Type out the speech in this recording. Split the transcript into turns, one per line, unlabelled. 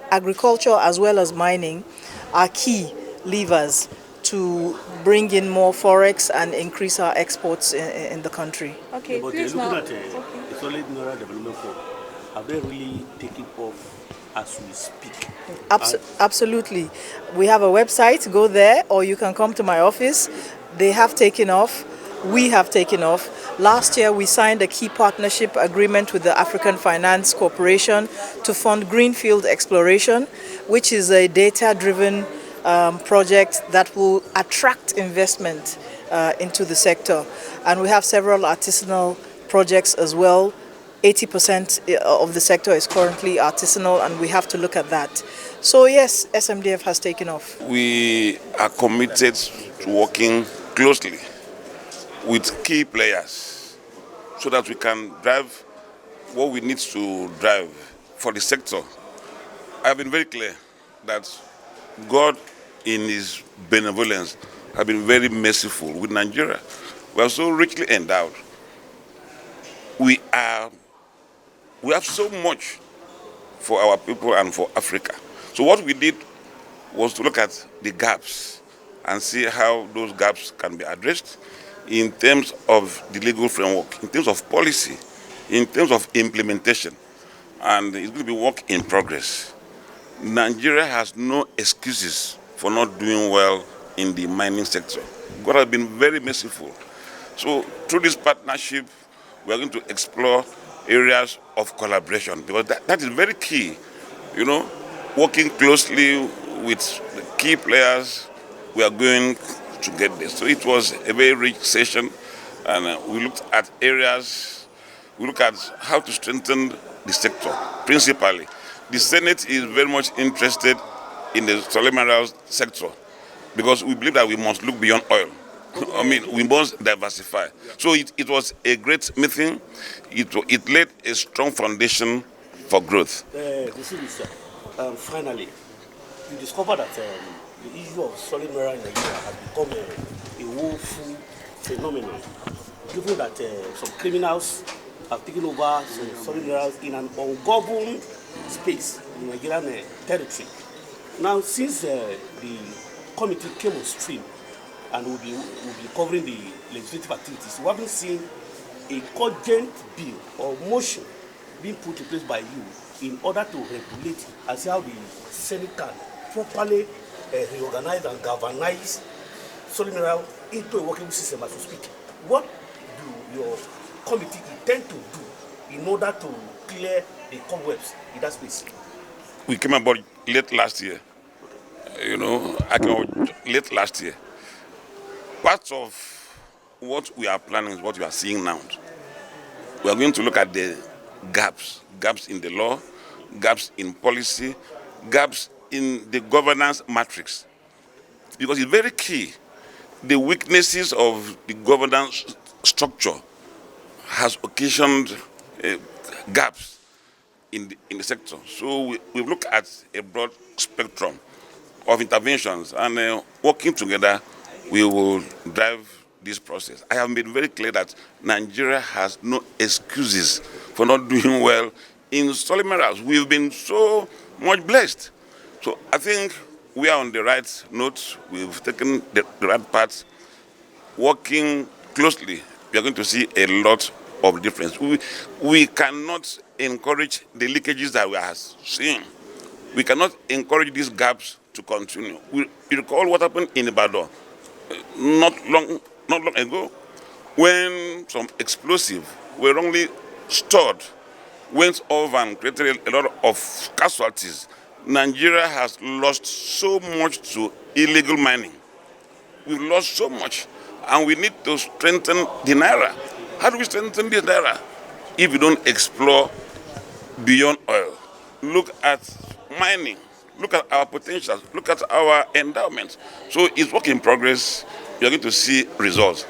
Agriculture as well as mining are key levers to bring in more forex and increase our exports in the country.
Okay, but looking at a solid Naira development fund, have they really taken off as we speak?
Absolutely. We have a website, go there, or you can come to my office. They have taken off. We have taken off. Last year, we signed a key partnership agreement with the African Finance Corporation to fund greenfield exploration, which is a data-driven project that will attract investment into the sector. And we have several artisanal projects as well. 80% of the sector is currently artisanal, and we have to look at that. So yes, SMDF has taken off.
We are committed to working closely with key players so that we can drive what we need to drive for the sector. I have been very clear that God, in His benevolence, has been very merciful with Nigeria. We are so richly endowed. We have so much for our people and for Africa. So what we did was to look at the gaps and see how those gaps can be addressed in terms of the legal framework, in terms of policy, in terms of implementation. And it's going to be work in progress. Nigeria has no excuses for not doing well in the mining sector. God has been very merciful. So through this partnership, we are going to explore areas of collaboration, because that is very key. You know, working closely with the key players, we are going to get this. So it was a very rich session, and we looked at areas, we looked at how to strengthen the sector. Principally, the Senate is very much interested in the solid minerals sector, because we believe that we must look beyond oil. I mean, we must diversify. So it was a great meeting. It laid a strong foundation for growth.
Finally, you discovered that the issue of solid mineral in Nigeria has become a woeful phenomenon, given that some criminals have taken over some solid minerals in an ungoverned space in Nigerian territory. Now, since the committee came on stream, and we'll be covering the legislative activities, we haven't seen a cogent bill or motion being put in place by you in order to regulate and see how the Senate can properly reorganize and galvanize solid mineral into a workable system as we speak. What do your committee intend to do in order to clear the cobwebs in that space?
We came about late last year. You know, I came about late last year. Part of what we are planning is what you are seeing now. We are going to look at the gaps in the law, gaps in policy, gaps in the governance matrix. Because it's very key. The weaknesses of the governance structure has occasioned gaps in the sector. So we've looked at a broad spectrum of interventions, and working together, we will drive this process. I have been very clear that Nigeria has no excuses for not doing well in solid minerals. We've been so much blessed. So I think we are on the right note. We've taken the right path. Working closely, we are going to see a lot of difference. We cannot encourage the leakages that we are seeing. We cannot encourage these gaps to continue. We recall what happened in Ibadan not long ago, when some explosives were wrongly stored, went off and created a lot of casualties. Nigeria has lost so much to illegal mining. We've lost so much, and we need to strengthen the Naira. How do we strengthen the Naira? If we don't explore beyond oil, look at mining, look at our potentials, look at our endowments. So it's work in progress. You're going to see results.